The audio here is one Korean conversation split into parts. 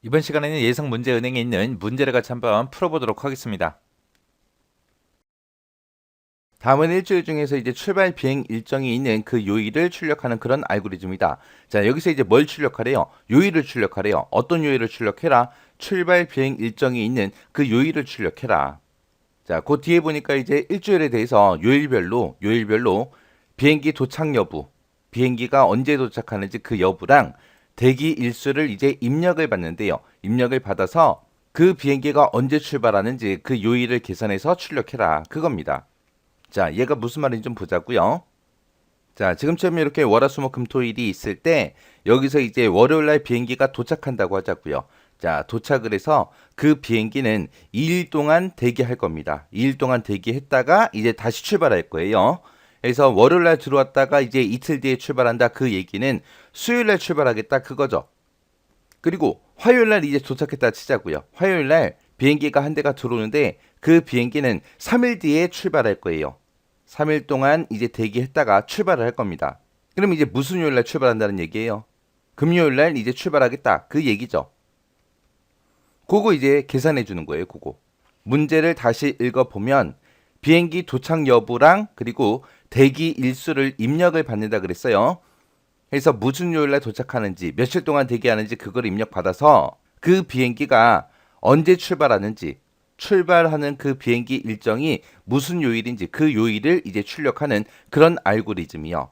이번 시간에는 예상 문제 은행에 있는 문제를 같이 한번 풀어보도록 하겠습니다. 다음은 일주일 중에서 이제 출발 비행 일정이 있는 그 요일을 출력하는 그런 알고리즘이다. 자, 여기서 이제 뭘 출력하래요? 요일을 출력하래요. 어떤 요일을 출력해라? 출발 비행 일정이 있는 그 요일을 출력해라. 자, 그 뒤에 보니까 이제 일주일에 대해서 요일별로 비행기 도착 여부, 비행기가 언제 도착하는지 그 여부랑 대기 일수를 이제 입력을 받는데요. 입력을 받아서 그 비행기가 언제 출발하는지 그 요일을 계산해서 출력해라. 그겁니다. 자, 얘가 무슨 말인지 좀 보자고요. 자, 지금처럼 이렇게 월화수목금토일이 있을 때 여기서 이제 월요일 날 비행기가 도착한다고 하자고요. 자, 도착을 해서 그 비행기는 2일 동안 대기할 겁니다. 2일 동안 대기했다가 이제 다시 출발할 거예요. 그래서 월요일 날 들어왔다가 이제 이틀 뒤에 출발한다. 그 얘기는 수요일 날 출발하겠다. 그거죠. 그리고 화요일 날 이제 도착했다 치자고요. 화요일 날 비행기가 한 대가 들어오는데 그 비행기는 3일 뒤에 출발할 거예요. 3일 동안 이제 대기했다가 출발을 할 겁니다. 그럼 이제 무슨 요일 날 출발한다는 얘기예요? 금요일 날 이제 출발하겠다. 그 얘기죠. 그거 이제 계산해 주는 거예요. 그거. 문제를 다시 읽어보면 비행기 도착 여부랑 그리고 대기 일수를 입력을 받는다 그랬어요. 그래서 무슨 요일 날 도착하는지 며칠 동안 대기하는지 그걸 입력받아서 그 비행기가 언제 출발하는지 출발하는 그 비행기 일정이 무슨 요일인지 그 요일을 이제 출력하는 그런 알고리즘이요.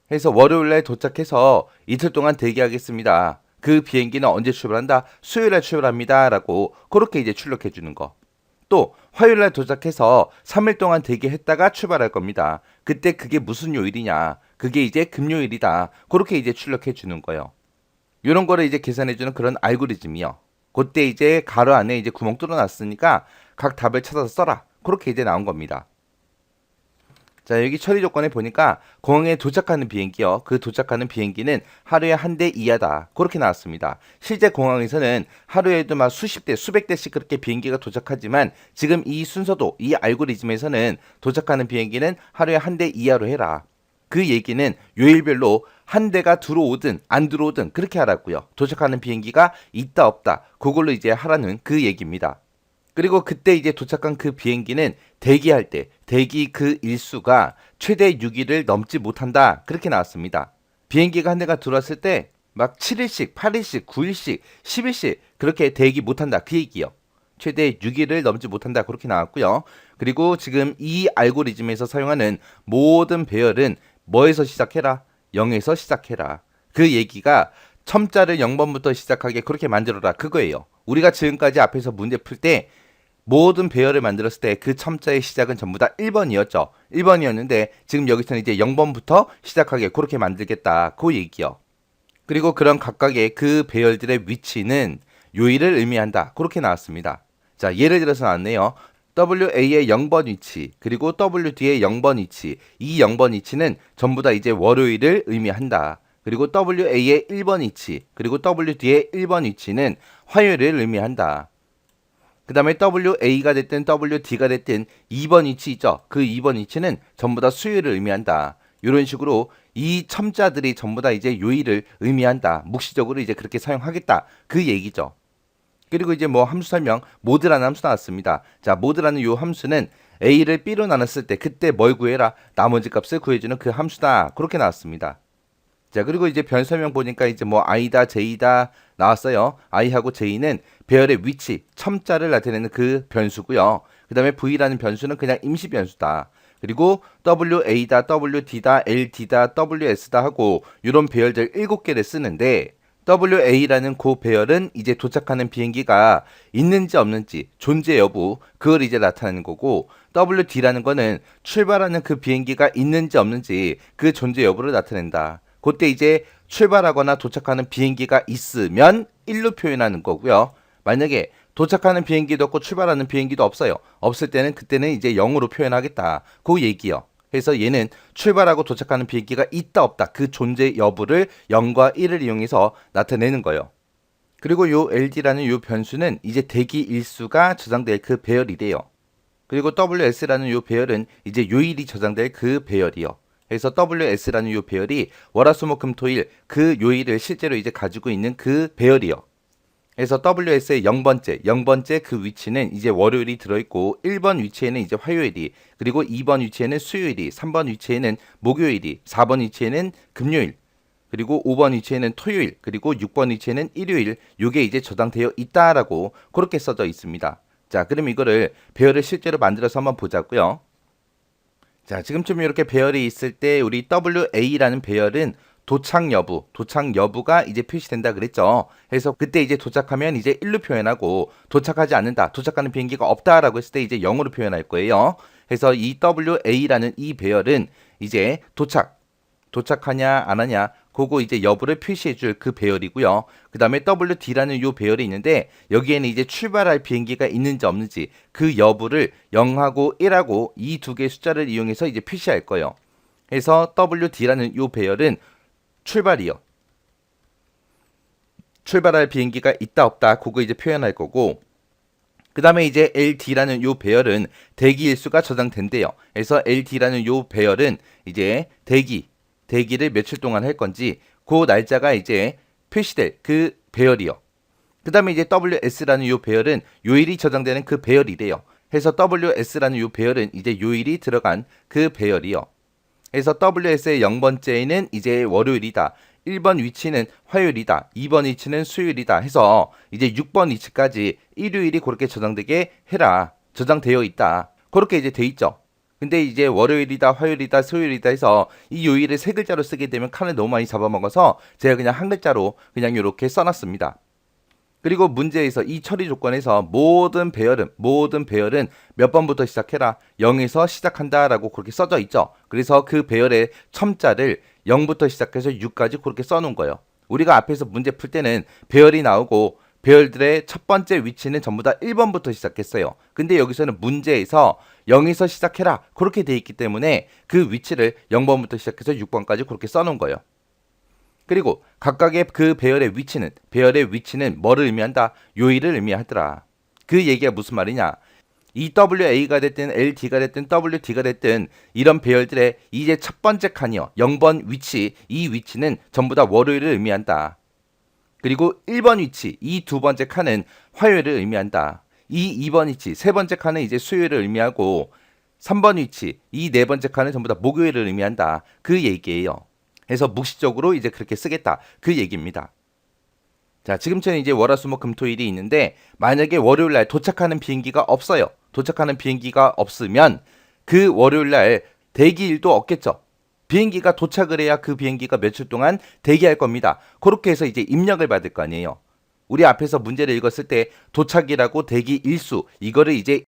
그래서 월요일 날 도착해서 이틀 동안 대기하겠습니다. 그 비행기는 언제 출발한다? 수요일 날 출발합니다. 라고 그렇게 이제 출력해 주는 거. 또 화요일 날 도착해서 3일 동안 대기했다가 출발할 겁니다. 그때 그게 무슨 요일이냐? 그게 이제 금요일이다. 그렇게 이제 출력해 주는 거예요. 이런 거를 이제 계산해 주는 그런 알고리즘이요. 그때 이제 가로 안에 이제 구멍 뚫어 놨으니까 각 답을 찾아서 써라. 그렇게 이제 나온 겁니다. 자, 여기 처리 조건에 보니까 공항에 도착하는 비행기요. 그 도착하는 비행기는 하루에 한 대 이하다. 그렇게 나왔습니다. 실제 공항에서는 하루에도 막 수십 대, 수백 대씩 그렇게 비행기가 도착하지만 지금 이 순서도 이 알고리즘에서는 도착하는 비행기는 하루에 한 대 이하로 해라. 그 얘기는 요일별로 한 대가 들어오든 안 들어오든 그렇게 하라고요. 도착하는 비행기가 있다 없다. 그걸로 이제 하라는 그 얘기입니다. 그리고 그때 이제 도착한 그 비행기는 대기할 때 대기 그 일수가 최대 6일을 넘지 못한다. 그렇게 나왔습니다. 비행기가 한 대가 들어왔을 때 막 7일씩, 8일씩, 9일씩, 10일씩 그렇게 대기 못한다. 그 얘기요. 최대 6일을 넘지 못한다. 그렇게 나왔고요. 그리고 지금 이 알고리즘에서 사용하는 모든 배열은 뭐에서 시작해라? 0에서 시작해라. 그 얘기가 첨자를 0번부터 시작하게 그렇게 만들어라. 그거예요. 우리가 지금까지 앞에서 문제 풀때 모든 배열을 만들었을 때 그 첨자의 시작은 전부 다 1번이었죠. 1번이었는데 지금 여기서는 이제 0번부터 시작하게 그렇게 만들겠다. 그 얘기요. 그리고 그런 각각의 그 배열들의 위치는 요일을 의미한다. 그렇게 나왔습니다. 자, 예를 들어서 나왔네요. WA의 0번 위치, 그리고 WD의 0번 위치. 이 0번 위치는 전부 다 이제 월요일을 의미한다. 그리고 WA의 1번 위치, 그리고 WD의 1번 위치는 화요일을 의미한다. 그 다음에 WA가 됐든 WD가 됐든 2번 위치 있죠. 그 2번 위치는 전부 다 수요일을 의미한다. 이런 식으로 이 첨자들이 전부 다 이제 요일을 의미한다. 묵시적으로 이제 그렇게 사용하겠다. 그 얘기죠. 그리고 이제 뭐 함수 설명, 모드라는 함수 나왔습니다. 자, 모드라는 요 함수는 A를 B로 나눴을 때 그때 뭘 구해라? 나머지 값을 구해주는 그 함수다. 그렇게 나왔습니다. 자, 그리고 이제 변 설명 보니까 이제 뭐 i다, j다 나왔어요. i하고 j는 배열의 위치, 첨자를 나타내는 그 변수고요. 그 다음에 v라는 변수는 그냥 임시 변수다. 그리고 wa다, wd다, ld다, ws다 하고 이런 배열들 7개를 쓰는데 wa라는 그 배열은 이제 도착하는 비행기가 있는지 없는지 존재 여부 그걸 이제 나타내는 거고 wd라는 거는 출발하는 그 비행기가 있는지 없는지 그 존재 여부를 나타낸다. 그때 이제 출발하거나 도착하는 비행기가 있으면 1로 표현하는 거고요. 만약에 도착하는 비행기도 없고 출발하는 비행기도 없어요. 없을 때는 그때는 이제 0으로 표현하겠다. 그 얘기요. 그래서 얘는 출발하고 도착하는 비행기가 있다 없다 그 존재 여부를 0과 1을 이용해서 나타내는 거예요. 그리고 요 LD라는 요 변수는 이제 대기 일수가 저장될 그 배열이래요. 그리고 WS라는 요 배열은 이제 요일이 저장될 그 배열이요. 그래서 WS라는 요 배열이 월화수목금토일 그 요일을 실제로 이제 가지고 있는 그 배열이요. 그래서 WS의 0번째 그 위치는 이제 월요일이 들어있고 1번 위치에는 이제 화요일이, 그리고 2번 위치에는 수요일이, 3번 위치에는 목요일이, 4번 위치에는 금요일, 그리고 5번 위치에는 토요일, 그리고 6번 위치에는 일요일, 요게 이제 저장되어 있다라고 그렇게 써져 있습니다. 자, 그럼 이거를 배열을 실제로 만들어서 한번 보자고요. 자, 지금쯤 이렇게 배열이 있을 때 우리 WA라는 배열은 도착 여부가 이제 표시된다 그랬죠. 그래서 그때 이제 도착하면 이제 1로 표현하고, 도착하지 않는다, 도착하는 비행기가 없다라고 했을 때 이제 0으로 표현할 거예요. 그래서 이 WA라는 이 배열은 이제 도착하냐 안 하냐 그거 이제 여부를 표시해 줄 그 배열이고요. 그 다음에 WD라는 요 배열이 있는데, 여기에는 이제 출발할 비행기가 있는지 없는지 그 여부를 0하고 1하고 이 두 개의 숫자를 이용해서 이제 표시할 거예요. 그래서 WD라는 요 배열은 출발이요. 출발할 비행기가 있다 없다 그거 이제 표현할 거고, 그 다음에 이제 LD라는 요 배열은 대기 일수가 저장된대요. 그래서 LD라는 요 배열은 이제 대기를 며칠 동안 할 건지 그 날짜가 이제 표시될 그 배열이요. 그 다음에 이제 WS라는 요 배열은 요일이 저장되는 그 배열이래요. 그래서 WS라는 요 배열은 이제 요일이 들어간 그 배열이요. 그래서 WS의 0번째는 이제 월요일이다, 1번 위치는 화요일이다, 2번 위치는 수요일이다 해서 이제 6번 위치까지 일요일이 그렇게 저장되게 해라. 저장되어 있다. 그렇게 이제 돼 있죠. 근데 이제 월요일이다, 화요일이다, 수요일이다 해서 이 요일을 세 글자로 쓰게 되면 칸을 너무 많이 잡아먹어서 제가 그냥 한 글자로 그냥 이렇게 써놨습니다. 그리고 문제에서 이 처리 조건에서 모든 배열은 몇 번부터 시작해라, 0에서 시작한다라고 그렇게 써져 있죠. 그래서 그 배열의 첨자를 0부터 시작해서 6까지 그렇게 써놓은 거예요. 우리가 앞에서 문제 풀 때는 배열이 나오고 배열들의 첫 번째 위치는 전부 다 1번부터 시작했어요. 근데 여기서는 문제에서 0에서 시작해라 그렇게 돼 있기 때문에 그 위치를 0번부터 시작해서 6번까지 그렇게 써놓은 거예요. 그리고 각각의 그 배열의 위치는 뭐를 의미한다? 요일을 의미하더라. 그 얘기가 무슨 말이냐? 이 WA가 됐든 LD가 됐든 WD가 됐든 이런 배열들의 이제 첫 번째 칸이요, 0번 위치, 이 위치는 전부 다 월요일을 의미한다. 그리고 1번 위치, 이 두 번째 칸은 화요일을 의미한다. 이 2번 위치, 세 번째 칸은 이제 수요일을 의미하고, 3번 위치, 이 네 번째 칸은 전부 다 목요일을 의미한다. 그 얘기예요. 그래서 묵시적으로 이제 그렇게 쓰겠다 그 얘기입니다. 자, 지금처럼 이제 월화수목금토일이 있는데, 만약에 월요일 날 도착하는 비행기가 없어요. 도착하는 비행기가 없으면 그 월요일 날 대기일도 없겠죠. 비행기가 도착을 해야 그 비행기가 며칠 동안 대기할 겁니다. 그렇게 해서 이제 입력을 받을 거 아니에요. 우리 앞에서 문제를 읽었을 때 도착이라고 대기 일수 이거를 이제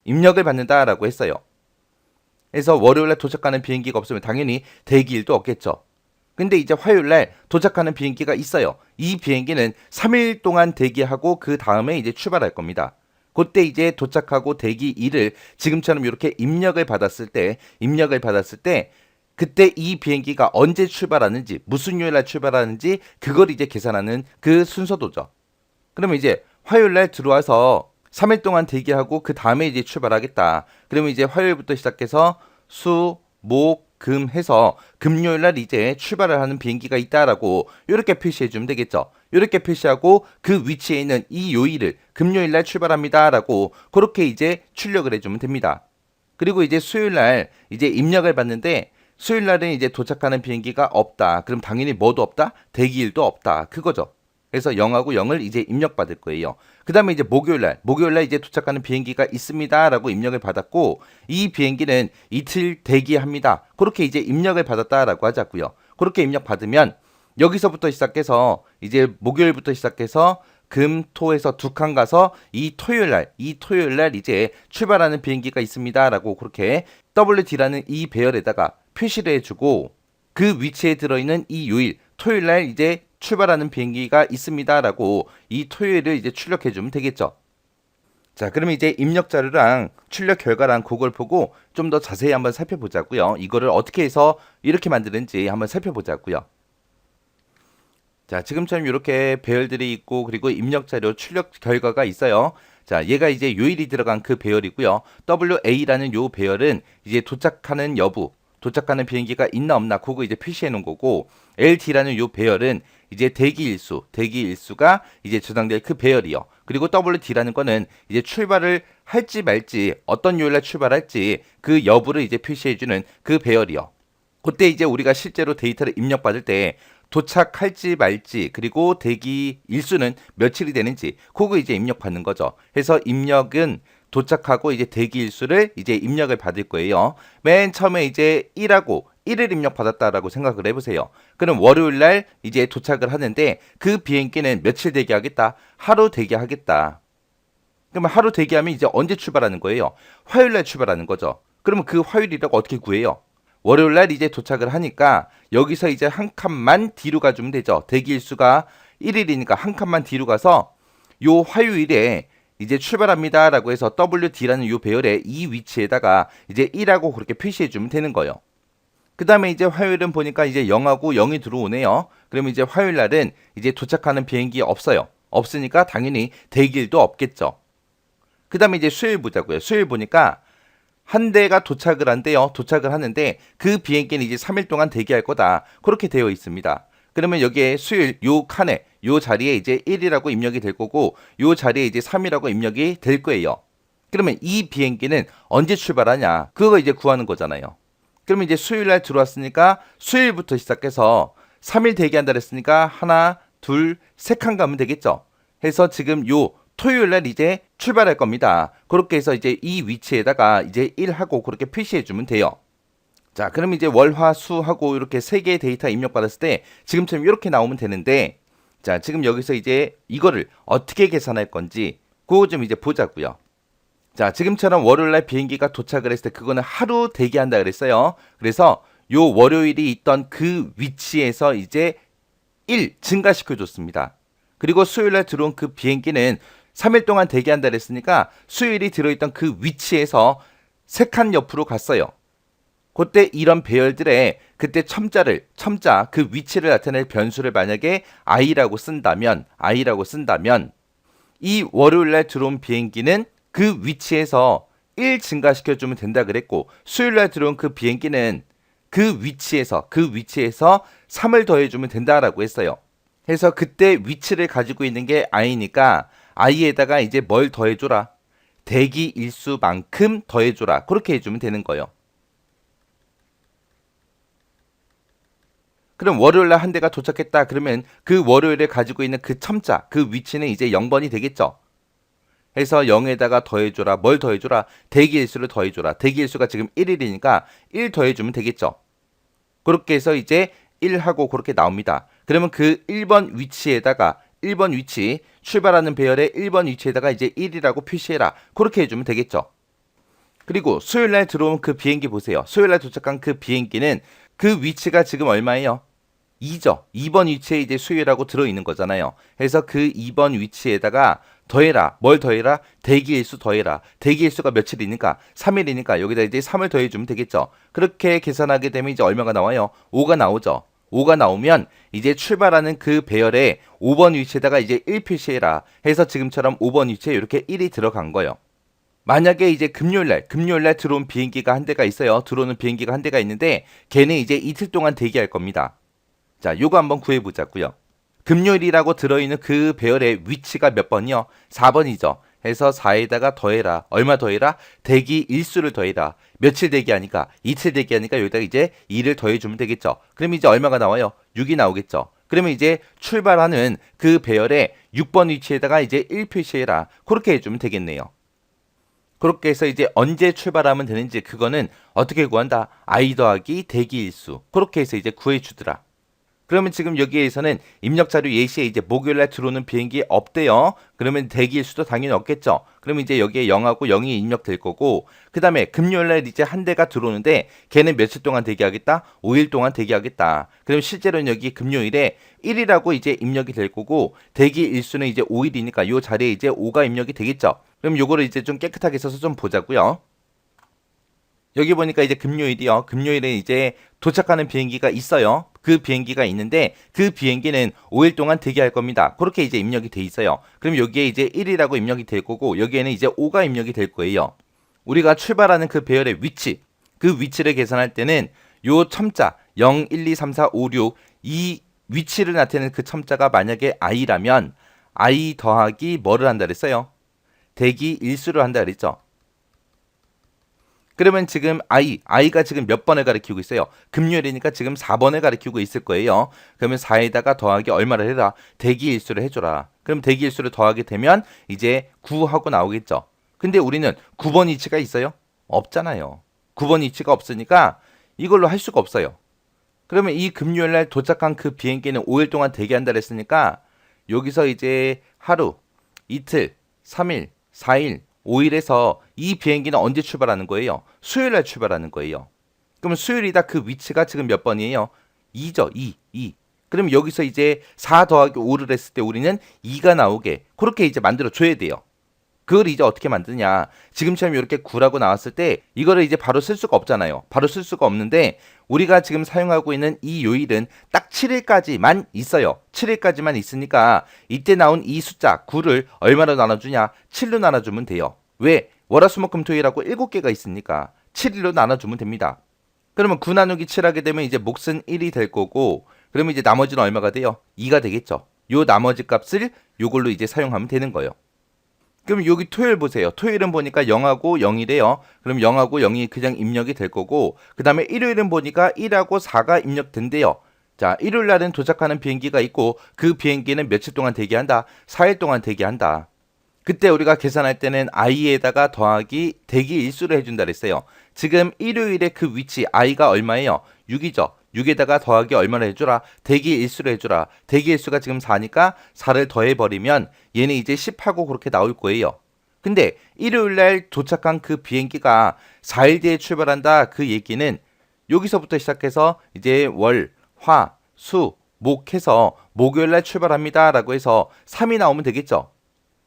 입력을 받는다라고 했어요. 그래서 월요일날 도착하는 비행기가 없으면 당연히 대기일도 없겠죠. 근데 이제 화요일날 도착하는 비행기가 있어요. 이 비행기는 3일 동안 대기하고 그 다음에 이제 출발할 겁니다. 그때 이제 도착하고 대기일을 지금처럼 이렇게 입력을 받았을 때 그때 이 비행기가 언제 출발하는지, 무슨 요일날 출발하는지 그걸 이제 계산하는 그 순서도죠. 그러면 이제 화요일날 들어와서 3일 동안 대기하고 그 다음에 이제 출발하겠다. 그러면 이제 화요일부터 시작해서 수, 목, 금 해서 금요일 날 이제 출발을 하는 비행기가 있다라고 이렇게 표시해 주면 되겠죠. 이렇게 표시하고 그 위치에 있는 이 요일을 금요일 날 출발합니다라고 그렇게 이제 출력을 해 주면 됩니다. 그리고 이제 수요일 날 이제 입력을 받는데, 수요일 날은 이제 도착하는 비행기가 없다. 그럼 당연히 뭐도 없다? 대기일도 없다. 그거죠. 그래서 0하고 0을 이제 입력받을 거예요. 그 다음에 이제 목요일날 이제 도착하는 비행기가 있습니다라고 입력을 받았고, 이 비행기는 이틀 대기합니다. 그렇게 이제 입력을 받았다라고 하자고요. 그렇게 입력 받으면 여기서부터 시작해서 이제 목요일부터 시작해서 금, 토에서 두 칸 가서 이 토요일날 이제 출발하는 비행기가 있습니다라고 그렇게 WD라는 이 배열에다가 표시를 해주고, 그 위치에 들어있는 이 요일, 토요일날 이제 출발하는 비행기가 있습니다라고 이 토요일을 이제 출력해주면 되겠죠. 자, 그러면 이제 입력 자료랑 출력 결과랑 그걸 보고 좀 더 자세히 한번 살펴보자고요. 이거를 어떻게 해서 이렇게 만드는지 한번 살펴보자고요. 자, 지금처럼 이렇게 배열들이 있고, 그리고 입력 자료, 출력 결과가 있어요. 자, 얘가 이제 요일이 들어간 그 배열이고요. WA라는 요 배열은 이제 도착하는 여부, 도착하는 비행기가 있나 없나 그거 이제 표시해 놓은 거고, LD라는 요 배열은 이제 대기일수가 이제 저장될 그 배열이요. 그리고 WD라는 거는 이제 출발을 할지 말지, 어떤 요일날 출발할지 그 여부를 이제 표시해주는 그 배열이요. 그때 이제 우리가 실제로 데이터를 입력받을 때 도착할지 말지, 그리고 대기 일수는 며칠이 되는지 그거 이제 입력받는 거죠. 그래서 입력은 도착하고 이제 대기 일수를 이제 입력을 받을 거예요. 맨 처음에 이제 1을 입력받았다라고 생각을 해보세요. 그럼 월요일 날 이제 도착을 하는데 그 비행기는 며칠 대기하겠다? 하루 대기하겠다. 그러면 하루 대기하면 이제 언제 출발하는 거예요? 화요일 날 출발하는 거죠. 그러면 그 화요일이라고 어떻게 구해요? 월요일 날 이제 도착을 하니까 여기서 이제 한 칸만 뒤로 가주면 되죠. 대기일수가 1일이니까 한 칸만 뒤로 가서 요 화요일에 이제 출발합니다라고 해서 WD라는 요 배열의 이 위치에다가 이제 1하고 그렇게 표시해 주면 되는 거예요. 그 다음에 이제 화요일은 보니까 이제 0하고 0이 들어오네요. 그러면 이제 화요일 날은 이제 도착하는 비행기 없어요. 없으니까 당연히 대기일도 없겠죠. 그 다음에 이제 수요일 보자고요. 수요일 보니까 한 대가 도착을 한대요. 도착을 하는데 그 비행기는 이제 3일 동안 대기할 거다. 그렇게 되어 있습니다. 그러면 여기에 수요일 요 칸에 요 자리에 이제 1이라고 입력이 될 거고, 요 자리에 이제 3이라고 입력이 될 거예요. 그러면 이 비행기는 언제 출발하냐? 그거 이제 구하는 거잖아요. 그러면 이제 수요일 날 들어왔으니까 수요일부터 시작해서 3일 대기한다 그랬으니까 하나, 둘, 세 칸 가면 되겠죠. 해서 지금 요 토요일 날 이제 출발할 겁니다. 그렇게 해서 이제 이 위치에다가 이제 1하고 그렇게 표시해 주면 돼요. 자, 그럼 이제 월, 화, 수 하고 이렇게 세 개의 데이터 입력받았을 때 지금처럼 이렇게 나오면 되는데, 자, 지금 여기서 이제 이거를 어떻게 계산할 건지 그거 좀 이제 보자고요. 자, 지금처럼 월요일 날 비행기가 도착을 했을 때 그거는 하루 대기한다 그랬어요. 그래서 요 월요일이 있던 그 위치에서 이제 1 증가시켜 줬습니다. 그리고 수요일 날 들어온 그 비행기는 3일 동안 대기한다 그랬으니까 수요일이 들어있던 그 위치에서 3칸 옆으로 갔어요. 그때 이런 배열들의 그때 첨자 그 위치를 나타낼 변수를 만약에 i라고 쓴다면 이 월요일 날 들어온 비행기는 그 위치에서 1 증가시켜주면 된다 그랬고, 수요일 날 들어온 그 비행기는 그 위치에서 3을 더해주면 된다라고 했어요. 해서 그때 위치를 가지고 있는 게 i니까 i에다가 이제 뭘 더해줘라? 대기 일수만큼 더해줘라. 그렇게 해주면 되는 거예요. 그럼 월요일 날 한 대가 도착했다. 그러면 그 월요일에 가지고 있는 그 첨자, 그 위치는 이제 0번이 되겠죠. 해서 0에다가 더해줘라. 뭘 더해줘라? 대기일수를 더해줘라. 대기일수가 지금 1일이니까 1 더해주면 되겠죠. 그렇게 해서 이제 1하고 그렇게 나옵니다. 그러면 그 1번 위치에다가 1번 위치, 출발하는 배열의 1번 위치에다가 이제 1이라고 표시해라. 그렇게 해주면 되겠죠. 그리고 수요일 날 들어온 그 비행기 보세요. 수요일 날 도착한 그 비행기는 그 위치가 지금 얼마예요? 2죠. 2번 위치에 이제 수요일하고 들어있는 거잖아요. 그래서 그 2번 위치에다가 더해라. 뭘 더해라? 대기일수 더해라. 대기일수가 며칠이니까 3일이니까 여기다 이제 3을 더해주면 되겠죠. 그렇게 계산하게 되면 이제 얼마가 나와요? 5가 나오죠. 5가 나오면 이제 출발하는 그 배열에 5번 위치에다가 이제 1 표시해라. 해서 지금처럼 5번 위치에 이렇게 1이 들어간 거예요. 만약에 이제 금요일날 들어온 비행기가 한 대가 있어요. 들어오는 비행기가 한 대가 있는데 걔는 이제 이틀 동안 대기할 겁니다. 자, 요거 한번 구해보자고요. 금요일이라고 들어있는 그 배열의 위치가 몇 번이요? 4번이죠. 해서 4에다가 더해라. 얼마 더해라? 대기 일수를 더해라. 며칠 대기하니까? 이틀 대기하니까 여기다가 이제 2를 더해주면 되겠죠. 그럼 이제 얼마가 나와요? 6이 나오겠죠. 그러면 이제 출발하는 그 배열의 6번 위치에다가 이제 1 표시해라. 그렇게 해주면 되겠네요. 그렇게 해서 이제 언제 출발하면 되는지 그거는 어떻게 구한다? i 더하기 대기 일수. 그렇게 해서 이제 구해주더라. 그러면 지금 여기에서는 입력 자료 예시에 이제 목요일날 들어오는 비행기 없대요. 그러면 대기일수도 당연히 없겠죠. 그러면 이제 여기에 0하고 0이 입력될 거고, 그 다음에 금요일날 이제 한 대가 들어오는데 걔는 며칠 동안 대기하겠다? 5일 동안 대기하겠다. 그럼 실제로는 여기 금요일에 1이라고 이제 입력이 될 거고, 대기일수는 이제 5일이니까 요 자리에 이제 5가 입력이 되겠죠. 그럼 요거를 이제 좀 깨끗하게 써서 좀 보자고요. 여기 보니까 이제 금요일이요. 금요일에 이제 도착하는 비행기가 있어요. 그 비행기가 있는데 그 비행기는 5일 동안 대기할 겁니다. 그렇게 이제 입력이 돼 있어요. 그럼 여기에 이제 1이라고 입력이 될 거고 여기에는 이제 5가 입력이 될 거예요. 우리가 출발하는 그 배열의 위치, 그 위치를 계산할 때는 요 첨자 0, 1, 2, 3, 4, 5, 6 이 위치를 나타내는 그 첨자가 만약에 i라면 i 더하기 뭐를 한다 그랬어요? 대기 일수를 한다 그랬죠. 그러면 지금 i가 지금 몇 번을 가리키고 있어요? 금요일이니까 지금 4번을 가리키고 있을 거예요. 그러면 4에다가 더하기 얼마를 해라? 대기 일수를 해줘라. 그럼 대기 일수를 더하게 되면 이제 9하고 나오겠죠. 근데 우리는 9번 위치가 있어요? 없잖아요. 9번 위치가 없으니까 이걸로 할 수가 없어요. 그러면 이 금요일 날 도착한 그 비행기는 5일 동안 대기한다 그랬으니까 여기서 이제 하루, 이틀, 3일, 4일, 5일에서 이 비행기는 언제 출발하는 거예요? 수요일 날 출발하는 거예요. 그러면 수요일이다 그 위치가 지금 몇 번이에요? 2죠. 2. 그럼 여기서 이제 4 더하기 5를 했을 때 우리는 2가 나오게 그렇게 이제 만들어 줘야 돼요. 그걸 이제 어떻게 만드냐. 지금처럼 이렇게 9라고 나왔을 때 이거를 이제 바로 쓸 수가 없잖아요. 바로 쓸 수가 없는데 우리가 지금 사용하고 있는 이 요일은 딱 7일까지만 있어요. 7일까지만 있으니까 이때 나온 이 숫자 9를 얼마로 나눠주냐? 7로 나눠주면 돼요. 왜? 월화수목금토일하고 7개가 있으니까 7일로 나눠주면 됩니다. 그러면 9 나누기 7 하게 되면 이제 몫은 1이 될 거고 그러면 이제 나머지는 얼마가 돼요? 2가 되겠죠. 요 나머지 값을 요걸로 이제 사용하면 되는 거예요. 그럼 여기 토요일 보세요. 토요일은 보니까 0하고 0이래요. 그럼 0하고 0이 그냥 입력이 될 거고 그 다음에 일요일은 보니까 1하고 4가 입력된대요. 자, 일요일 날은 도착하는 비행기가 있고 그 비행기는 며칠 동안 대기한다? 4일 동안 대기한다. 그때 우리가 계산할 때는 i에다가 더하기 대기 일수를 해준다 그랬어요. 지금 일요일에 그 위치 i가 얼마예요? 6이죠. 6에다가 더하기 얼마를 해주라? 대기 일수를 해주라. 대기 일수가 지금 4니까 4를 더해버리면 얘는 이제 10하고 그렇게 나올 거예요. 근데 일요일날 도착한 그 비행기가 4일 뒤에 출발한다 그 얘기는 여기서부터 시작해서 이제 월, 화, 수, 목 해서 목요일날 출발합니다 라고 해서 3이 나오면 되겠죠.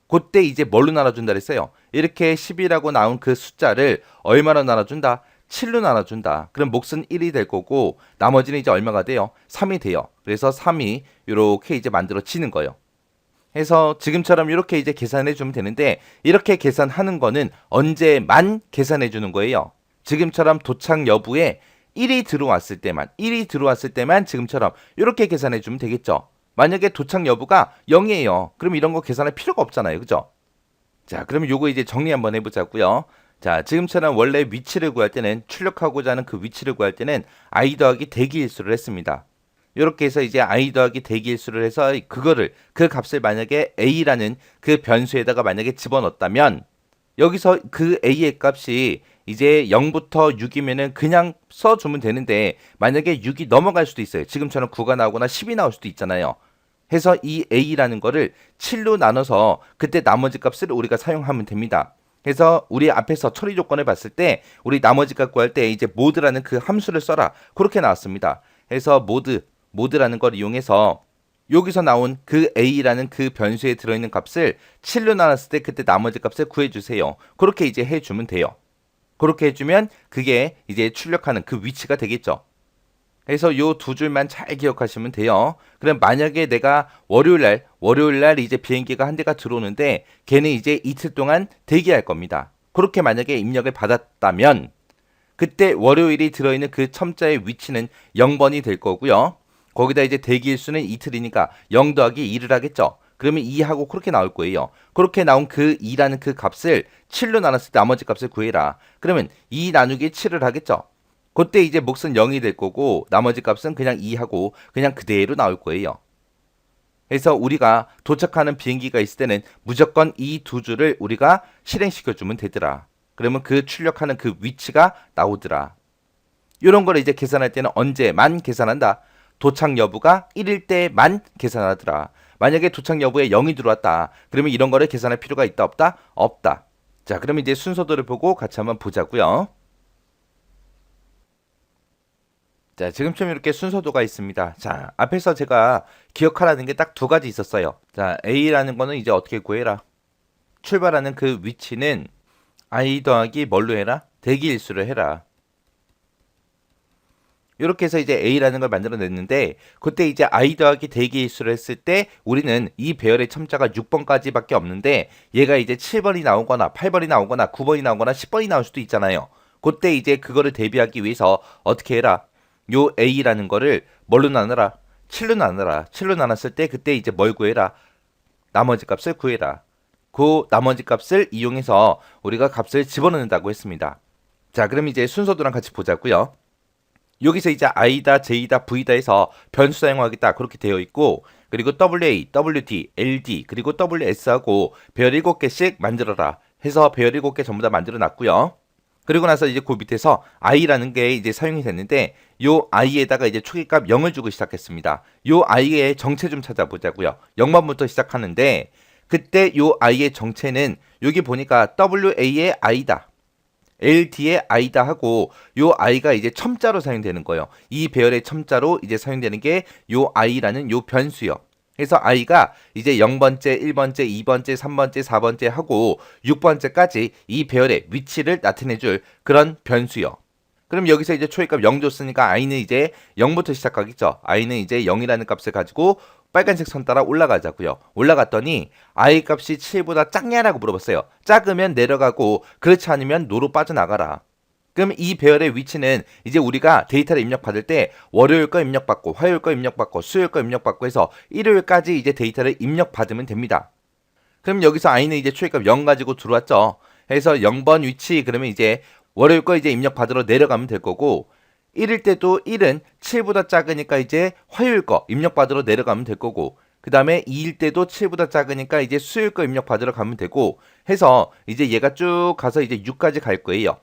그때 이제 뭘로 나눠준다 그랬어요? 이렇게 10이라고 나온 그 숫자를 얼마로 나눠준다? 7로 나눠준다. 그럼 몫은 1이 될 거고 나머지는 이제 얼마가 돼요? 3이 돼요. 그래서 3이 이렇게 이제 만들어지는 거예요. 해서 지금처럼 이렇게 이제 계산해 주면 되는데 이렇게 계산하는 거는 언제만 계산해 주는 거예요. 지금처럼 도착 여부에 1이 들어왔을 때만 지금처럼 이렇게 계산해 주면 되겠죠. 만약에 도착 여부가 0이에요. 그럼 이런 거 계산할 필요가 없잖아요. 그죠? 자, 그러면 요거 이제 정리 한번 해보자고요. 자, 지금처럼 원래 위치를 구할 때는 출력하고자 하는 그 위치를 구할 때는 i 더하기 대기일수를 했습니다. 이렇게 해서 이제 i 더하기 대기일수를 해서 그거를 그 값을 만약에 a라는 그 변수에다가 만약에 집어넣었다면 여기서 그 a의 값이 이제 0부터 6이면은 그냥 써주면 되는데 만약에 6이 넘어갈 수도 있어요. 지금처럼 9가 나오거나 10이 나올 수도 있잖아요. 해서 이 a라는 거를 7로 나눠서 그때 나머지 값을 우리가 사용하면 됩니다. 그래서 우리 앞에서 처리 조건을 봤을 때 우리 나머지 값 구할 때 이제 모드라는 그 함수를 써라. 그렇게 나왔습니다. 그래서 모드라는 걸 이용해서 여기서 나온 그 a라는 그 변수에 들어있는 값을 7로 나눴을 때 그때 나머지 값을 구해주세요. 그렇게 이제 해주면 돼요. 그렇게 해주면 그게 이제 출력하는 그 위치가 되겠죠. 그래서 요 두 줄만 잘 기억하시면 돼요. 그럼 만약에 내가 월요일날 이제 비행기가 한 대가 들어오는데 걔는 이제 이틀 동안 대기할 겁니다. 그렇게 만약에 입력을 받았다면 그때 월요일이 들어있는 그 첨자의 위치는 0번이 될 거고요. 거기다 이제 대기일수는 이틀이니까 0 더하기 2를 하겠죠. 그러면 2하고 그렇게 나올 거예요. 그렇게 나온 그 2라는 그 값을 7로 나눴을 때 나머지 값을 구해라. 그러면 2 나누기 7을 하겠죠. 그때 이제 몫은 0이 될 거고 나머지 값은 그냥 2하고 그냥 그대로 나올 거예요. 그래서 우리가 도착하는 비행기가 있을 때는 무조건 이 두 줄을 우리가 실행시켜주면 되더라. 그러면 그 출력하는 그 위치가 나오더라. 이런 거를 이제 계산할 때는 언제만 계산한다. 도착 여부가 1일 때만 계산하더라. 만약에 도착 여부에 0이 들어왔다. 그러면 이런 거를 계산할 필요가 있다 없다? 없다. 자, 그럼 이제 순서도를 보고 같이 한번 보자고요. 자, 지금처럼 이렇게 순서도가 있습니다. 자, 앞에서 제가 기억하라는 게 딱 두 가지 있었어요. 자, A라는 거는 이제 어떻게 구해라? 출발하는 그 위치는 I 더하기 뭘로 해라? 대기일수를 해라. 이렇게 해서 이제 A라는 걸 만들어냈는데 그때 이제 I 더하기 대기일수를 했을 때 우리는 이 배열의 첨자가 6번까지밖에 없는데 얘가 이제 7번이 나오거나 8번이 나오거나 9번이 나오거나 10번이 나올 수도 있잖아요. 그때 이제 그거를 대비하기 위해서 어떻게 해라? 요 a라는 거를 뭘로 나누라? 7로 나누라. 7로 나눴을 때 그때 이제 뭘 구해라? 나머지 값을 구해라. 그 나머지 값을 이용해서 우리가 값을 집어넣는다고 했습니다. 자, 그럼 이제 순서도랑 같이 보자고요. 여기서 이제 i다, j다, v다 해서 변수 사용하겠다 그렇게 되어 있고, 그리고 wa, wd, ld, 그리고 ws하고 배열 7개씩 만들어라 해서 배열 7개 전부 다 만들어 놨고요. 그리고 나서 이제 그 밑에서 i라는 게 이제 사용이 됐는데, 요 i에다가 이제 초기값 0을 주고 시작했습니다. 요 i의 정체 좀 찾아보자고요. 0번부터 시작하는데, 그때 요 i의 정체는 여기 보니까 wa의 i다, LD의 i다 하고 요 i가 이제 첨자로 사용되는 거예요. 이 배열의 첨자로 이제 사용되는 게 요 i라는 요 변수요. 그래서 i가 이제 0번째, 1번째, 2번째, 3번째, 4번째 하고 6번째까지 이 배열의 위치를 나타내줄 그런 변수요. 그럼 여기서 이제 초기값 0 줬으니까 i는 이제 0부터 시작하겠죠. i는 이제 0이라는 값을 가지고 빨간색 선 따라 올라가자고요. 올라갔더니 i 값이 7보다 작냐라고 물어봤어요. 작으면 내려가고 그렇지 않으면 노로 빠져나가라. 그럼 이 배열의 위치는 이제 우리가 데이터를 입력받을 때 월요일 거 입력받고 화요일 거 입력받고 수요일 거 입력받고 해서 일요일까지 이제 데이터를 입력받으면 됩니다. 그럼 여기서 i는 이제 초기값 0 가지고 들어왔죠. 해서 0번 위치 그러면 이제 월요일 거 이제 입력받으러 내려가면 될 거고, 1일 때도 1은 7보다 작으니까 이제 화요일 거 입력받으러 내려가면 될 거고, 그 다음에 2일 때도 7보다 작으니까 이제 수요일 거 입력받으러 가면 되고 해서 이제 얘가 쭉 가서 이제 6까지 갈 거예요.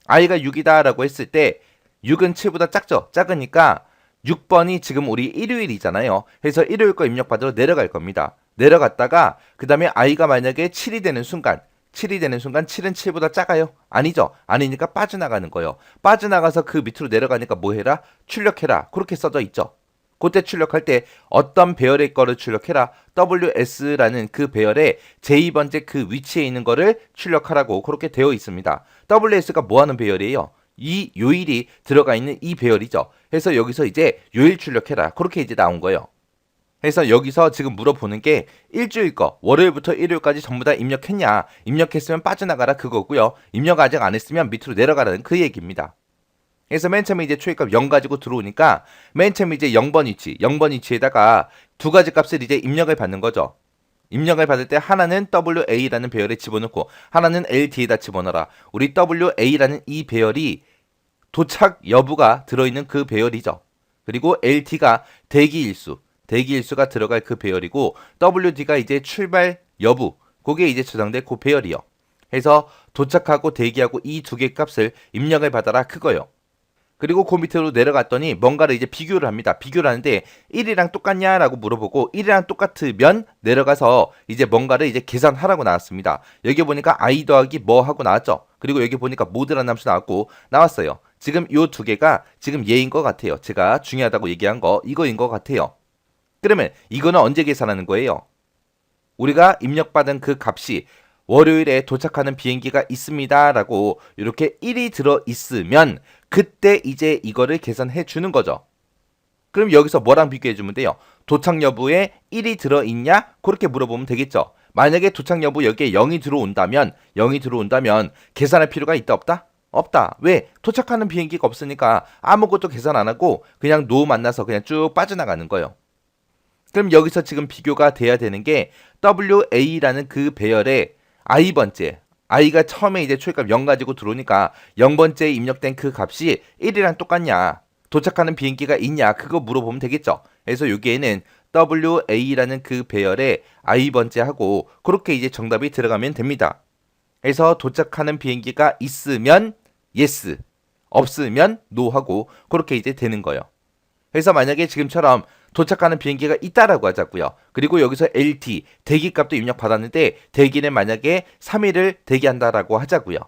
i가 6이다 라고 했을 때 6은 7보다 작죠? 작으니까 6번이 지금 우리 일요일이잖아요. 해서 일요일 거 입력받으러 내려갈 겁니다. 내려갔다가 그 다음에 i가 만약에 7이 되는 순간 7은 7보다 작아요? 아니죠. 아니니까 빠져나가는 거예요. 빠져나가서 그 밑으로 내려가니까 뭐 해라? 출력해라. 그렇게 써져 있죠. 그때 출력할 때 어떤 배열의 거를 출력해라? WS라는 그 배열의 제2번째 그 위치에 있는 거를 출력하라고 그렇게 되어 있습니다. WS가 뭐 하는 배열이에요? 이 요일이 들어가 있는 이 배열이죠. 그래서 여기서 이제 요일 출력해라. 그렇게 이제 나온 거예요. 그래서 여기서 지금 물어보는 게 일주일 거 월요일부터 일요일까지 전부 다 입력했냐, 입력했으면 빠져나가라 그거고요. 입력 아직 안 했으면 밑으로 내려가라는 그 얘기입니다. 그래서 맨 처음에 이제 초기값 0 가지고 들어오니까 맨 처음에 이제 0번 위치에다가 두 가지 값을 이제 입력을 받는 거죠. 입력을 받을 때 하나는 WA라는 배열에 집어넣고 하나는 LD에다 집어넣어라. 우리 WA라는 이 배열이 도착 여부가 들어있는 그 배열이죠. 그리고 LD가 대기일수가 들어갈 그 배열이고, WD가 이제 출발 여부, 그게 이제 저장될 그 배열이요. 해서 도착하고 대기하고 이 두 개 값을 입력을 받아라 그거요. 그리고 그 밑으로 내려갔더니 뭔가를 이제 비교를 합니다. 비교를 하는데 1이랑 똑같냐라고 물어보고 1이랑 똑같으면 내려가서 이제 뭔가를 이제 계산하라고 나왔습니다. 여기 보니까 i 더하기 뭐 하고 나왔죠. 그리고 여기 보니까 모드라는 함수 나왔어요. 지금 요 두 개가 지금 얘인 것 같아요. 제가 중요하다고 얘기한 거 이거인 것 같아요. 그러면 이거는 언제 계산하는 거예요? 우리가 입력받은 그 값이 월요일에 도착하는 비행기가 있습니다 라고 이렇게 1이 들어있으면 그때 이제 이거를 계산해 주는 거죠. 그럼 여기서 뭐랑 비교해 주면 돼요? 도착 여부에 1이 들어있냐? 그렇게 물어보면 되겠죠. 만약에 도착 여부 여기에 0이 들어온다면 계산할 필요가 있다 없다? 없다. 왜? 도착하는 비행기가 없으니까 아무것도 계산 안 하고 그냥 노 만나서 그냥 쭉 빠져나가는 거예요. 그럼 여기서 지금 비교가 돼야 되는 게 WA라는 그 배열의 i가 처음에 이제 초기값 0 가지고 들어오니까 0번째에 입력된 그 값이 1이랑 똑같냐, 도착하는 비행기가 있냐 그거 물어보면 되겠죠. 그래서 여기에는 WA라는 그 배열의 i번째 하고 그렇게 이제 정답이 들어가면 됩니다. 그래서 도착하는 비행기가 있으면 yes, 없으면 no 하고 그렇게 이제 되는 거예요. 그래서 만약에 지금처럼 도착하는 비행기가 있다라고 하자고요. 그리고 여기서 LT 대기값도 입력받았는데 대기는 만약에 3일을 대기한다라고 하자고요.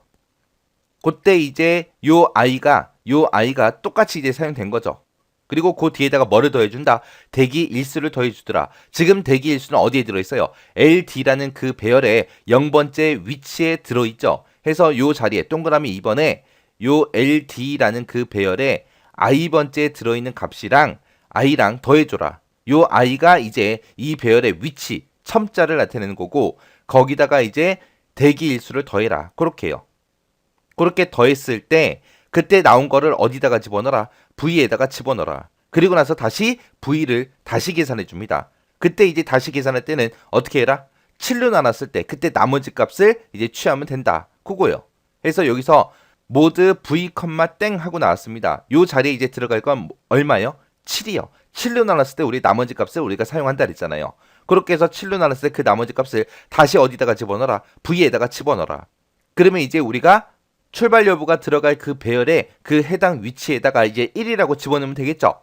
그때 이제 요 i가 똑같이 이제 사용된 거죠. 그리고 그 뒤에다가 뭐를 더해준다? 대기 일수를 더해주더라. 지금 대기 일수는 어디에 들어있어요? LD라는 그 배열의 0번째 위치에 들어있죠. 해서 요 자리에 동그라미 2번에 요 LD라는 그 배열의 i번째에 들어있는 값이랑 i랑 더해줘라. 요 i가 이제 이 배열의 위치, 첨자를 나타내는 거고 거기다가 이제 대기 일수를 더해라. 그렇게 해요. 그렇게 더했을 때 그때 나온 거를 어디다가 집어넣어라? V에다가 집어넣어라. 그리고 나서 다시 V를 다시 계산해 줍니다. 그때 이제 다시 계산할 때는 어떻게 해라? 7로 나눴을 때 그때 나머지 값을 이제 취하면 된다. 그거요. 그래서 여기서 모드 V, 땡 하고 나왔습니다. 요 자리에 이제 들어갈 건 얼마요? 7이요. 7로 나눴을 때 우리 나머지 값을 우리가 사용한다 그랬잖아요. 그렇게 해서 7로 나눴을 때 그 나머지 값을 다시 어디다가 집어넣어라? V에다가 집어넣어라. 그러면 이제 우리가 출발 여부가 들어갈 그 배열의 그 해당 위치에다가 이제 1이라고 집어넣으면 되겠죠.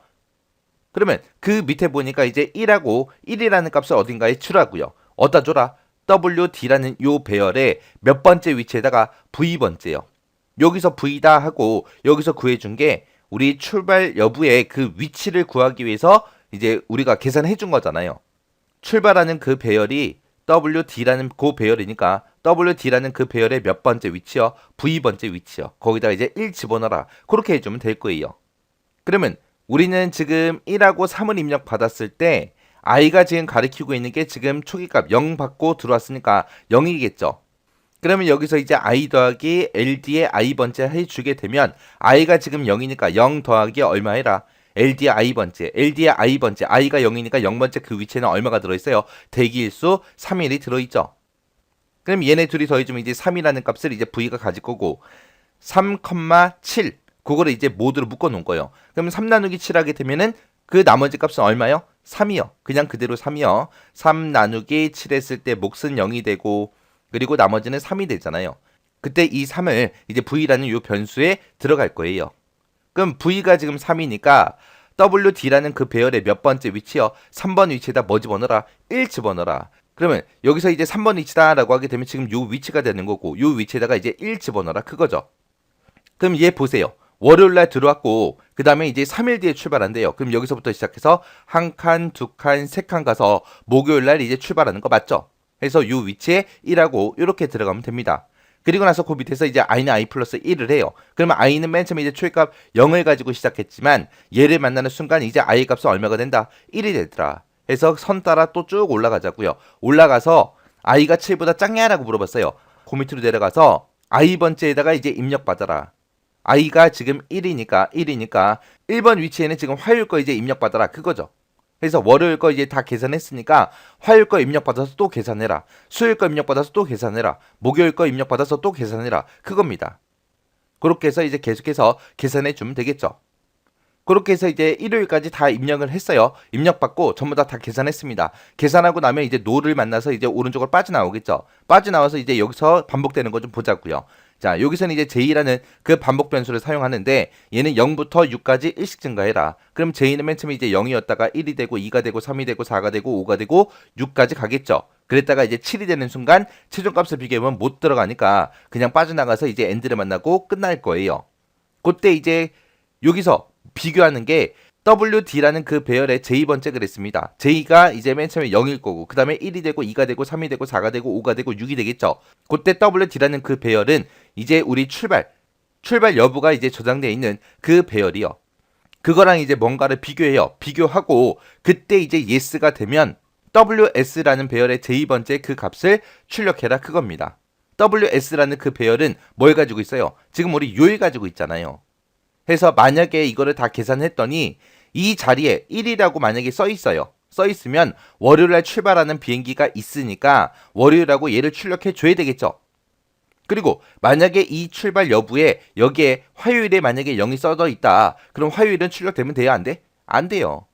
그러면 그 밑에 보니까 이제 1하고 1이라는 값을 어딘가에 주라고요. 어디다 줘라? WD라는 요 배열의 몇 번째 위치에다가 V번째요. 여기서 V다 하고 여기서 구해준 게 우리 출발 여부의 그 위치를 구하기 위해서 이제 우리가 계산해 준 거잖아요. 출발하는 그 배열이 WD라는 그 배열이니까 WD라는 그 배열의 몇 번째 위치요? V번째 위치요. 거기다가 이제 1 집어넣어라. 그렇게 해주면 될 거예요. 그러면 우리는 지금 1하고 3을 입력받았을 때 i가 지금 가리키고 있는 게 지금 초기값 0 받고 들어왔으니까 0이겠죠. 그러면 여기서 이제 i 더하기 ld의 i번째 해주게 되면 i가 지금 0이니까 0 더하기 얼마 해라? ld의 i번째, ld의 i번째, i가 0이니까 0번째 그 위치에는 얼마가 들어있어요? 대기일수 3일이 들어있죠. 그럼 얘네 둘이 더해주면 이제 3이라는 값을 이제 v가 가질 거고 3,7 그거를 이제 모두로 묶어 놓은 거예요. 그러면 3 나누기 7 하게 되면은 그 나머지 값은 얼마요? 3이요. 그냥 그대로 3이요. 3 나누기 7 했을 때 몫은 0이 되고 그리고 나머지는 3이 되잖아요. 그때 이 3을 이제 v라는 요 변수에 들어갈 거예요. 그럼 v가 지금 3이니까 WD라는 그 배열의 몇 번째 위치요? 3번 위치에다 뭐 집어넣어라? 1 집어넣어라. 그러면 여기서 이제 3번 위치다라고 하게 되면 지금 요 위치가 되는 거고 요 위치에다가 이제 1 집어넣어라. 그거죠. 그럼 얘 보세요. 월요일날 들어왔고 그 다음에 이제 3일 뒤에 출발한대요. 그럼 여기서부터 시작해서 한 칸, 두 칸, 세 칸 가서 목요일날 이제 출발하는 거 맞죠? 그래서 요 위치에 1하고 이렇게 들어가면 됩니다. 그리고 나서 그 밑에서 이제 i는 i 플러스 1을 해요. 그러면 i는 맨 처음에 이제 초기값 0을 가지고 시작했지만 얘를 만나는 순간 이제 i 값은 얼마가 된다? 1이 되더라. 그래서 선 따라 또 쭉 올라가자고요. 올라가서 i가 7보다 작냐라고 물어봤어요. 그 밑으로 내려가서 i번째에다가 이제 입력받아라. i가 지금 1이니까 1번 위치에는 지금 화요일 거 이제 입력받아라. 그거죠. 그래서 월요일 거 이제 다 계산했으니까 화요일 거 입력받아서 또 계산해라. 수요일 거 입력받아서 또 계산해라. 목요일 거 입력받아서 또 계산해라. 그겁니다. 그렇게 해서 이제 계속해서 계산해 주면 되겠죠. 그렇게 해서 이제 일요일까지 다 입력을 했어요. 입력받고 전부 다 계산했습니다. 계산하고 나면 이제 노를 만나서 이제 오른쪽으로 빠져나오겠죠. 빠져나와서 이제 여기서 반복되는 거 좀 보자고요. 자, 여기서는 이제 J라는 그 반복 변수를 사용하는데 얘는 0부터 6까지 1씩 증가해라. 그럼 J는 맨 처음에 이제 0이었다가 1이 되고 2가 되고 3이 되고 4가 되고 5가 되고 6까지 가겠죠. 그랬다가 이제 7이 되는 순간 최종값을 비교하면 못 들어가니까 그냥 빠져나가서 이제 엔드를 만나고 끝날 거예요. 그때 이제 여기서 비교하는 게 WD라는 그 배열의 J번째 그랬습니다. J가 이제 맨 처음에 0일 거고 그 다음에 1이 되고 2가 되고 3이 되고 4가 되고 5가 되고 6이 되겠죠. 그때 WD라는 그 배열은 이제 우리 출발 여부가 이제 저장되어 있는 그 배열이요. 그거랑 이제 뭔가를 비교해요. 비교하고 그때 이제 yes가 되면 WS라는 배열의 J번째 그 값을 출력해라 그겁니다. WS라는 그 배열은 뭘 가지고 있어요? 지금 우리 요일 가지고 있잖아요. 해서 만약에 이거를 다 계산했더니 이 자리에 1이라고 만약에 써 있어요. 써 있으면 월요일날 출발하는 비행기가 있으니까 월요일하고 얘를 출력해 줘야 되겠죠. 그리고 만약에 이 출발 여부에 여기에 화요일에 만약에 0이 써져 있다. 그럼 화요일은 출력되면 돼요? 안 돼? 안 돼요.